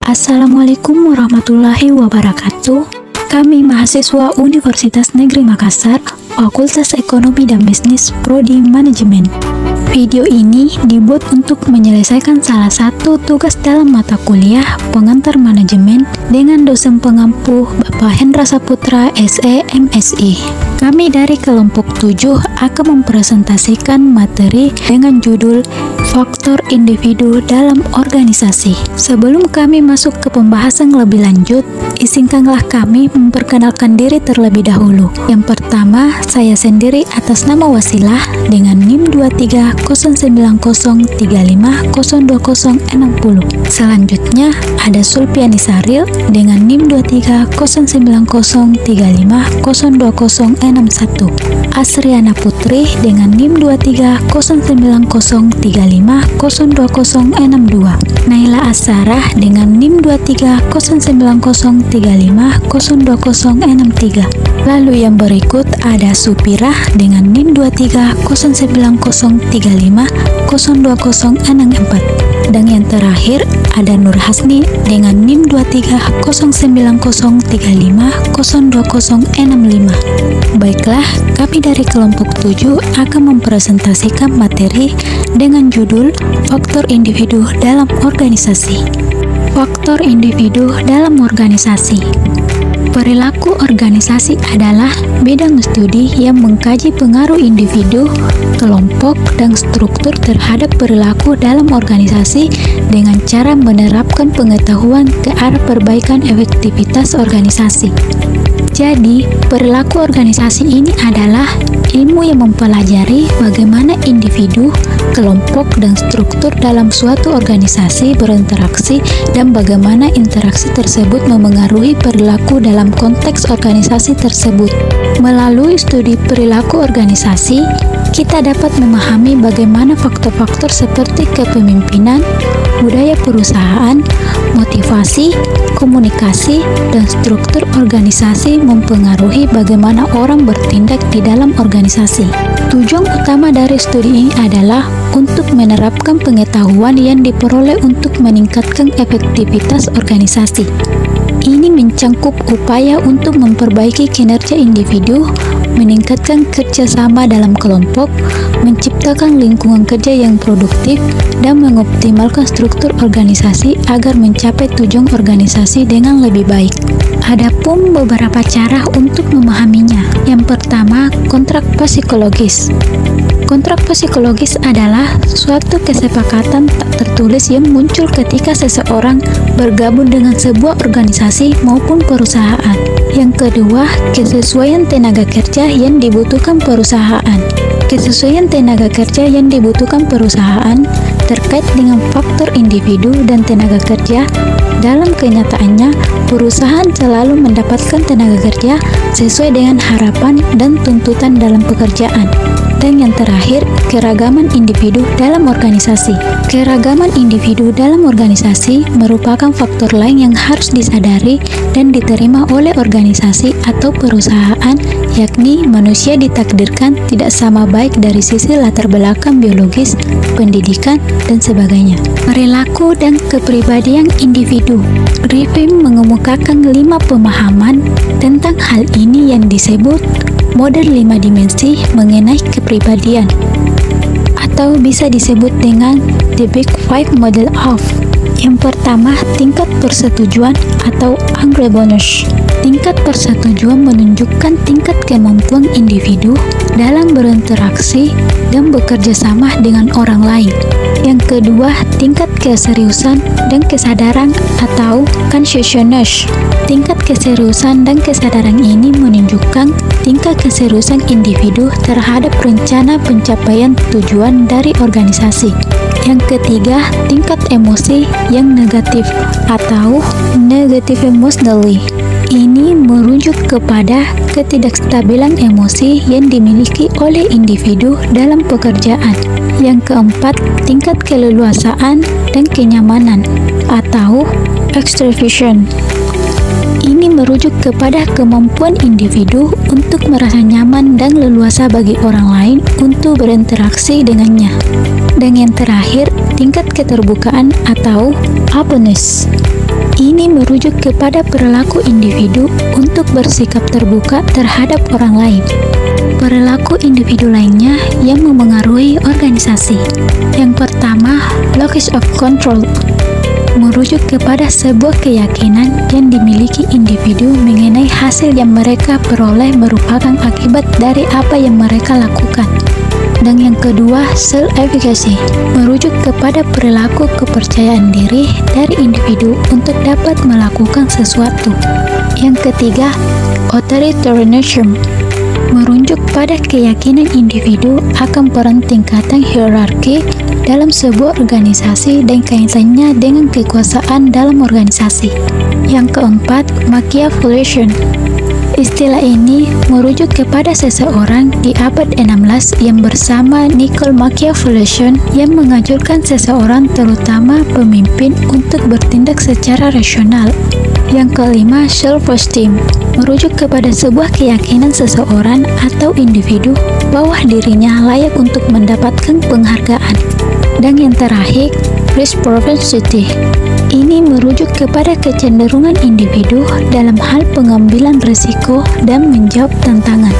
Assalamualaikum warahmatullahi wabarakatuh. Kami mahasiswa Universitas Negeri Makassar, Fakultas Ekonomi dan Bisnis, Prodi Manajemen. Video ini dibuat untuk menyelesaikan salah satu tugas dalam mata kuliah pengantar manajemen dengan dosen pengampu Bapak Hendra Saputra, SE, MSI. Kami dari kelompok 7 akan mempresentasikan materi dengan judul Faktor Individu dalam Organisasi. Sebelum kami masuk ke pembahasan lebih lanjut, izinkanlah kami memperkenalkan diri terlebih dahulu. Yang pertama, saya sendiri atas nama Wasilah dengan NIM 230903502060. Selanjutnya ada Sulpiani Saril dengan NIM 230903502061. Asriana Putri dengan NIM 230903502062. Naila Asarah dengan NIM 230903502063. Lalu yang berikut ada Supirah dengan NIM 230903502064. Dan yang terakhir ada Nur Hasni dengan NIM 230903502065. Baiklah, kami dari kelompok 7 akan mempresentasikan materi dengan judul Faktor Individu dalam Organisasi. Faktor individu dalam organisasi. Perilaku organisasi adalah bidang studi yang mengkaji pengaruh individu, kelompok, dan struktur terhadap perilaku dalam organisasi dengan cara menerapkan pengetahuan ke arah perbaikan efektivitas organisasi. Jadi, perilaku organisasi ini adalah ilmu yang mempelajari bagaimana individu, kelompok, dan struktur dalam suatu organisasi berinteraksi dan bagaimana interaksi tersebut memengaruhi perilaku dalam konteks organisasi tersebut. Melalui studi perilaku organisasi, kita dapat memahami bagaimana faktor-faktor seperti kepemimpinan, budaya perusahaan, motivasi, komunikasi, dan struktur organisasi mempengaruhi bagaimana orang bertindak di dalam organisasi. Tujuan utama dari studi ini adalah untuk menerapkan pengetahuan yang diperoleh untuk meningkatkan efektivitas organisasi. Ini mencangkup upaya untuk memperbaiki kinerja individu, meningkatkan kerjasama dalam kelompok, menciptakan lingkungan kerja yang produktif, dan mengoptimalkan struktur organisasi agar mencapai tujuan organisasi dengan lebih baik. Adapun beberapa cara untuk memahaminya. Yang pertama, kontrak psikologis. Kontrak psikologis adalah suatu kesepakatan tak tertulis yang muncul ketika seseorang bergabung dengan sebuah organisasi maupun perusahaan. Yang kedua, kesesuaian tenaga kerja yang dibutuhkan perusahaan. Kesesuaian tenaga kerja yang dibutuhkan perusahaan terkait dengan faktor individu dan tenaga kerja. Dalam kenyataannya, perusahaan selalu mendapatkan tenaga kerja sesuai dengan harapan dan tuntutan dalam pekerjaan. Dan yang terakhir, keragaman individu dalam organisasi. Keragaman individu dalam organisasi merupakan faktor lain yang harus disadari dan diterima oleh organisasi atau perusahaan, yakni manusia ditakdirkan tidak sama baik dari sisi latar belakang biologis, pendidikan, dan sebagainya. Perilaku dan kepribadian individu. Griffin mengemukakan 5 pemahaman tentang hal ini yang disebut model 5 dimensi mengenai kepribadian, atau bisa disebut dengan The Big Five Model of. Yang pertama, tingkat persetujuan atau agreeableness. Tingkat persetujuan menunjukkan tingkat kemampuan individu dalam berinteraksi dan bekerja sama dengan orang lain. Yang kedua, tingkat keseriusan dan kesadaran atau conscientiousness. Tingkat keseriusan dan kesadaran ini menunjukkan tingkat keseriusan individu terhadap rencana pencapaian tujuan dari organisasi. Yang ketiga, tingkat emosi yang negatif atau negative emotionally. Ini merujuk kepada ketidakstabilan emosi yang dimiliki oleh individu dalam pekerjaan. Yang keempat, tingkat keleluasaan dan kenyamanan atau extroversion. Ini merujuk kepada kemampuan individu untuk merasa nyaman dan leluasa bagi orang lain untuk berinteraksi dengannya. Dan yang terakhir, tingkat keterbukaan atau openness. Ini merujuk kepada perilaku individu untuk bersikap terbuka terhadap orang lain. Perilaku individu lainnya yang memengaruhi organisasi. Yang pertama, locus of control, merujuk kepada sebuah keyakinan yang dimiliki individu mengenai hasil yang mereka peroleh merupakan akibat dari apa yang mereka lakukan. Dan yang kedua, self-efficacy, merujuk kepada perilaku kepercayaan diri dari individu untuk dapat melakukan sesuatu. Yang ketiga, authoritarianism, merujuk pada keyakinan individu akan peran tingkatan hierarki dalam sebuah organisasi dan kaitannya dengan kekuasaan dalam organisasi. Yang keempat, Machiavellian. Istilah ini merujuk kepada seseorang di abad 16 yang bersama Niccolo Machiavelli yang menganjurkan seseorang, terutama pemimpin, untuk bertindak secara rasional. Yang kelima, self-esteem, merujuk kepada sebuah keyakinan seseorang atau individu bahwa dirinya layak untuk mendapatkan penghargaan. Dan yang terakhir, risk propensity. Ini merujuk kepada kecenderungan individu dalam hal pengambilan risiko dan menjawab tantangan.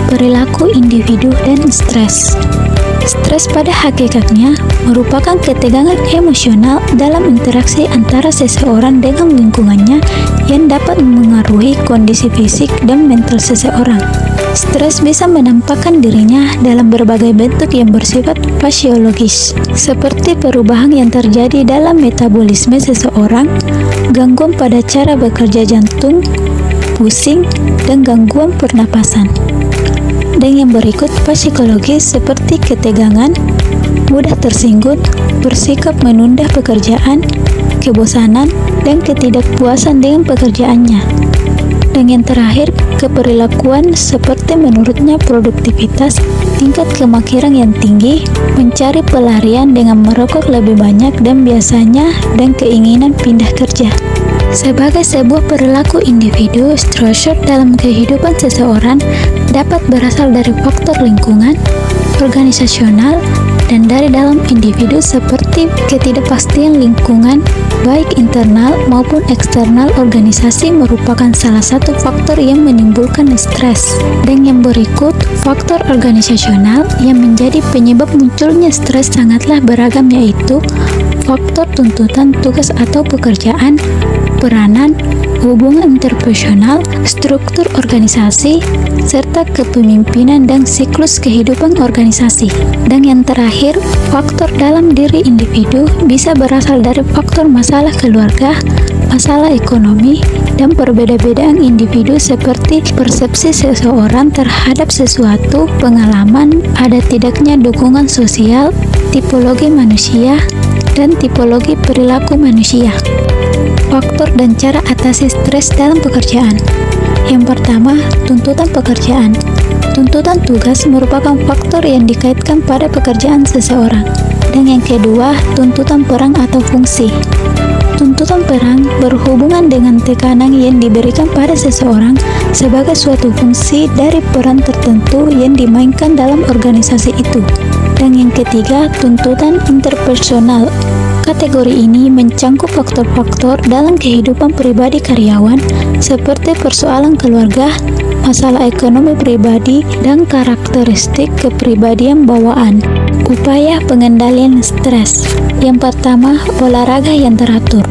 Perilaku individu dan stres. Stres pada hakikatnya merupakan ketegangan emosional dalam interaksi antara seseorang dengan lingkungannya yang dapat memengaruhi kondisi fisik dan mental seseorang. Stres bisa menampakkan dirinya dalam berbagai bentuk yang bersifat fisiologis, seperti perubahan yang terjadi dalam metabolisme seseorang, gangguan pada cara bekerja jantung, pusing, dan gangguan pernapasan. Dan yang berikut psikologis seperti ketegangan, mudah tersinggung, bersikap menunda pekerjaan, kebosanan, dan ketidakpuasan dengan pekerjaannya. Dan yang terakhir, keperilakuan seperti menurutnya produktivitas, tingkat kemakiran yang tinggi, mencari pelarian dengan merokok lebih banyak dan biasanya, dan keinginan pindah kerja. Sebagai sebuah perilaku individu, stresor dalam kehidupan seseorang dapat berasal dari faktor lingkungan, organisasional, dan dari dalam individu seperti ketidakpastian lingkungan, baik internal maupun eksternal organisasi merupakan salah satu faktor yang menimbulkan stres. Dan yang berikut, faktor organisasional yang menjadi penyebab munculnya stres sangatlah beragam, yaitu faktor tuntutan tugas atau pekerjaan, peranan, hubungan interpersonal, struktur organisasi, serta kepemimpinan dan siklus kehidupan organisasi. Dan yang terakhir, faktor dalam diri individu bisa berasal dari faktor masalah keluarga, masalah ekonomi, dan perbedaan individu seperti persepsi seseorang terhadap sesuatu, pengalaman, ada tidaknya dukungan sosial, tipologi manusia, dan tipologi perilaku manusia. Faktor dan cara atasi stres dalam pekerjaan. Yang pertama, tuntutan pekerjaan. Tuntutan tugas merupakan faktor yang dikaitkan pada pekerjaan seseorang. Dan yang kedua, tuntutan peran atau fungsi. Tuntutan peran berhubungan dengan tekanan yang diberikan pada seseorang sebagai suatu fungsi dari peran tertentu yang dimainkan dalam organisasi itu. Dan yang ketiga, tuntutan interpersonal. Kategori ini mencangkup faktor-faktor dalam kehidupan pribadi karyawan seperti persoalan keluarga, masalah ekonomi pribadi, dan karakteristik kepribadian bawaan. Upaya pengendalian stres. Yang pertama, olahraga yang teratur.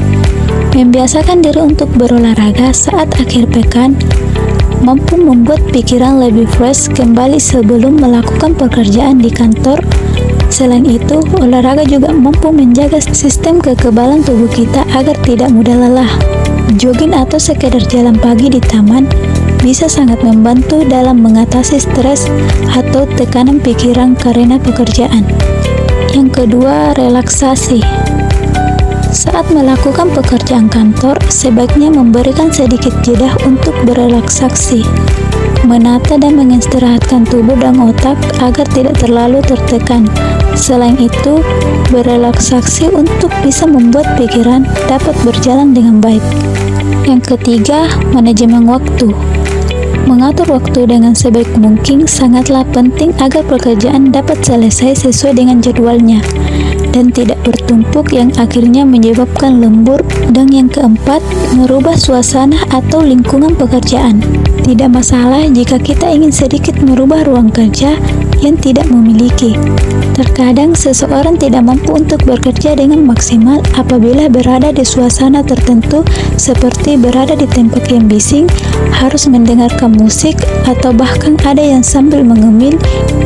Membiasakan diri untuk berolahraga saat akhir pekan mampu membuat pikiran lebih fresh kembali sebelum melakukan pekerjaan di kantor. Selain itu, olahraga juga mampu menjaga sistem kekebalan tubuh kita agar tidak mudah lelah. Jogging atau sekedar jalan pagi di taman bisa sangat membantu dalam mengatasi stres atau tekanan pikiran karena pekerjaan. Yang kedua, relaksasi. Saat melakukan pekerjaan kantor, sebaiknya memberikan sedikit jeda untuk berelaksasi, menata dan mengistirahatkan tubuh dan otak agar tidak terlalu tertekan. Selain itu, berelaksasi untuk bisa membuat pikiran dapat berjalan dengan baik. Yang ketiga, manajemen waktu. Mengatur waktu dengan sebaik mungkin sangatlah penting agar pekerjaan dapat selesai sesuai dengan jadwalnya. dan tidak bertumpuk yang akhirnya menyebabkan lembur. Dan yang keempat, merubah suasana atau lingkungan pekerjaan. Tidak masalah jika kita ingin sedikit merubah ruang kerja yang tidak memiliki. Terkadang seseorang tidak mampu untuk bekerja dengan maksimal apabila berada di suasana tertentu seperti berada di tempat yang bising, harus mendengarkan musik, atau bahkan ada yang sambil mengemil.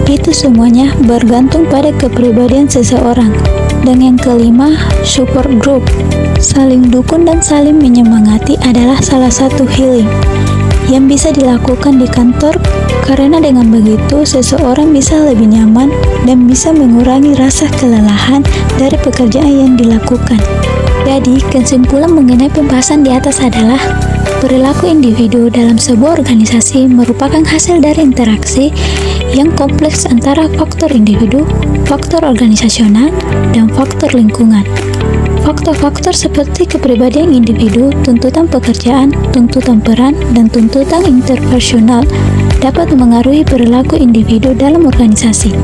Itu semuanya bergantung pada kepribadian seseorang. Dan yang kelima, support group. Saling dukung dan saling menyemangati adalah salah satu healing yang bisa dilakukan di kantor, karena dengan begitu seseorang bisa lebih nyaman dan bisa mengurangi rasa kelelahan dari pekerjaan yang dilakukan. Jadi, kesimpulan mengenai pembahasan di atas adalah perilaku individu dalam sebuah organisasi merupakan hasil dari interaksi yang kompleks antara faktor individu, faktor organisasional, dan faktor lingkungan. Faktor-faktor seperti kepribadian individu, tuntutan pekerjaan, tuntutan peran, dan tuntutan interpersonal dapat memengaruhi perilaku individu dalam organisasi.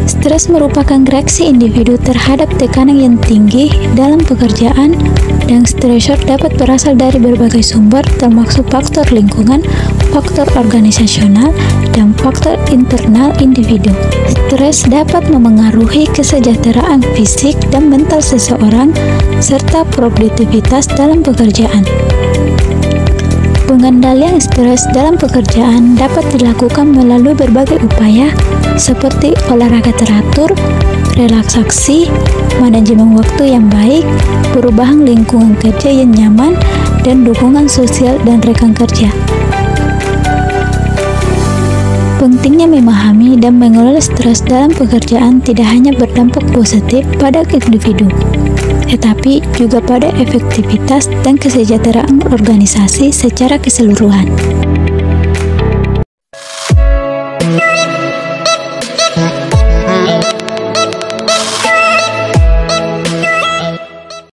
Stres merupakan reaksi individu terhadap tekanan yang tinggi dalam pekerjaan, dan stresor dapat berasal dari berbagai sumber termasuk faktor lingkungan, faktor organisasional, dan faktor internal individu. Stres dapat memengaruhi kesejahteraan fisik dan mental seseorang, serta produktivitas dalam pekerjaan. Pengendalian stres dalam pekerjaan dapat dilakukan melalui berbagai upaya seperti olahraga teratur, relaksasi, manajemen waktu yang baik, perubahan lingkungan kerja yang nyaman, dan dukungan sosial dan rekan kerja. Pentingnya memahami dan mengelola stres dalam pekerjaan tidak hanya berdampak positif pada individu, tetapi juga pada efektivitas dan kesejahteraan organisasi secara keseluruhan.